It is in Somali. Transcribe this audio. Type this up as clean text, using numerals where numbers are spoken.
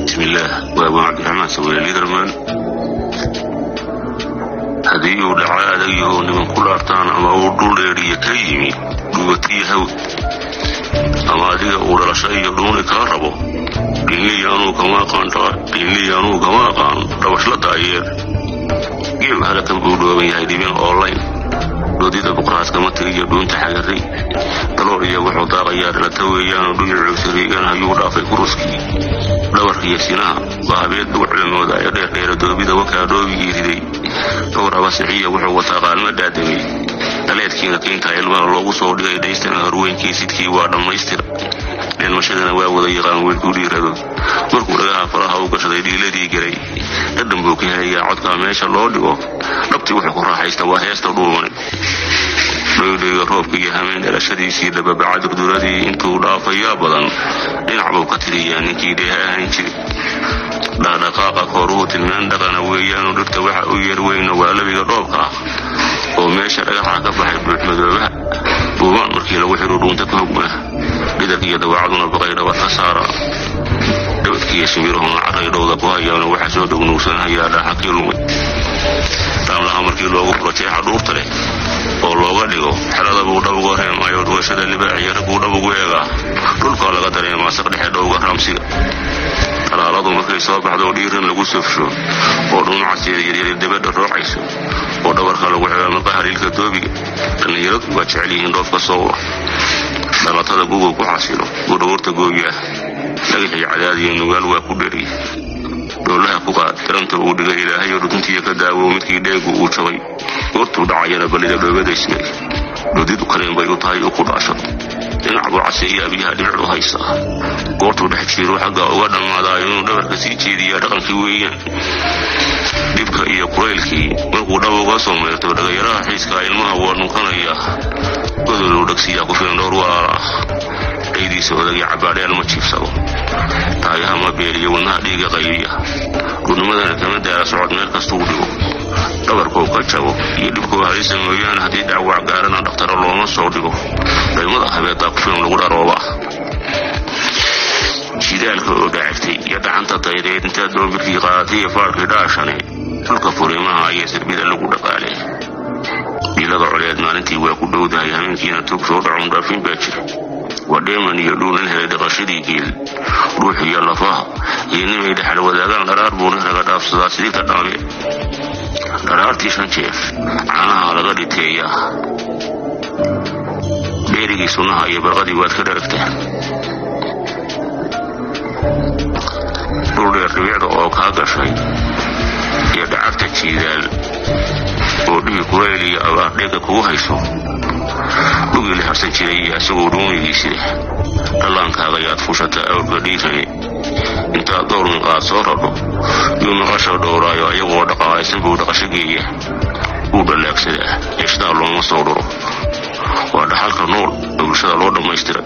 بسم الله وابو عبد الرحمن سوي ليدرمان هذه ودعاء ذيه من كل أرتان أما أودول يري كيمي دوتي هو أما ذي أول شيء يدون كهربو إني يانو كما قان روشلا داير جيب هذا كم بودو من يهدي أونلاين دودي دبقراس كما تري دون تحقري تلوري وحو داغيار لتويان دون عسريان هيودا في كروسكي دوركي سينا بابيد دو علمودا يدير دوبي دوكا دوبي يريدي دور واسعيه وحو وتاقان مدادمي دليدكينا كينتا ilmaha loogu soo dhigay dhaystan harweenkii sidkii waa dhamaystir in mashadana waa wada yaqaan way ku dhiirado markuu dhagaha faraha u gashaday dhiiladii garay dadam buu ka hayaa codka meesha loo dhigo dhabtii wuxuu ku raaxaysta waa heesta dhuuman dhayga roobka iyo hameen dhalashadiisii dababacad duradii intuu dhaafaya badan dhinac buu ka tiriyay ninkii dheehan jiray dhaqaaqa koruhu tilmaan dhaqana weeyaan dhirta waxa uu yar weyn waa labiga dhoobka oo meesha dhagaxa ka baxay buuxmadoobaha buuban markii lagu xiro dhuunta ka hogma lidakii dawaacaduna baqayda waa khasaara dadkii shimiruhuna carreydooda ku hayaan waxa soo dhownuusanaya dhaxaqii lumay taamlaha markii loogu proteexa dhuurta leh oo looga dhigo xalada buu dhabugo reemayo dhuwashada libaaciya raguu dhabugu eega dhulka laga dareemaa saqdhexe dhowga ramsiga alaaladu markay soo baxdo dhiiran lagu safsho oo dhuunacaas yaryar dibadda roocayso oo dhabarka lagu xiro maqaha hariilka doobiga dhalinyaradu waa jecel yihiin dhoofka soo dhalatada guga ku xasilo gudhowrta gooya dhagaxii cadaadiyo nugaal waa ku dheri dowlaha ku qaad taranta uu dhigay ilaahay runtii ka daawo midkii dheegu uu jabay goortuu dhacayana balida dhoobadaysmay dodidu kaleen bay u tahay oo ku dhaasho dhinac buu caseeyaa biyaha dhinacu haysa goortuu dhex jiro xagga uga dhammaadaayo inuu dhabarka sii jeediyaa dhaqankii weeyaan dhibka iyo kulaylkii markuu dhab uga soo meerto dhagayaraha xiiska ilmaha waa dhunkanaya godoluu dhagsiyaa ku filan dhowr walaala ciidiisa odagii cabaadheel ma jiifsado taayaha ma beeriyo wadnaha dhiiga qaybiya gudnimadana kama daara socod meel kastuu dhigo dhabarkuu ka jabo iyo dhibkuu halisa mooyaane haddii dhaawac gaarana dhakhtaro looma soo dhigo daymada habeedaa ku filan lagu dharooba shidaalka oo dhacaftay iyo dhacanta daydeed intaad doomirkii qaadatay iyo faarkii dhaashane dhulka furimaha iyo sirbida lagu dhaqaalay dhiilada coleed maalintii waa ku dhowdahay hameenkiina tug soo dhacuun dhaafin baa jira waa dheeman iyo dhuulan helay dhaqashadii geel ruux iyo lafaha iyo nimay dhexal wadaagaan dharaar buuna raga dhaafsadaa sidii ka dhaame dharaartii 5 jeer caanaha laga dhiteeyaa beerigii sunnaha iyo barqadii waad ka dharagtaa dhul dheer dhibicda oo kaa gashay iyo dhacagta jiidaal oo dhibi kulayl iyo abaar dheega kugu hayso dhugii la harsan jiray isagoo dhuunigiisii dhallaankaaga yaad fushataa awrka dhiirane intaad dhowr minqaad soo radho iyo maqasha dhowraayo ayagoo dhaqaaysan buu dhaqasho geeya uu dhalaagsadaa eeshdaa looma soo dhuro waa dhaxalka nool bulshada loo dhammaystiray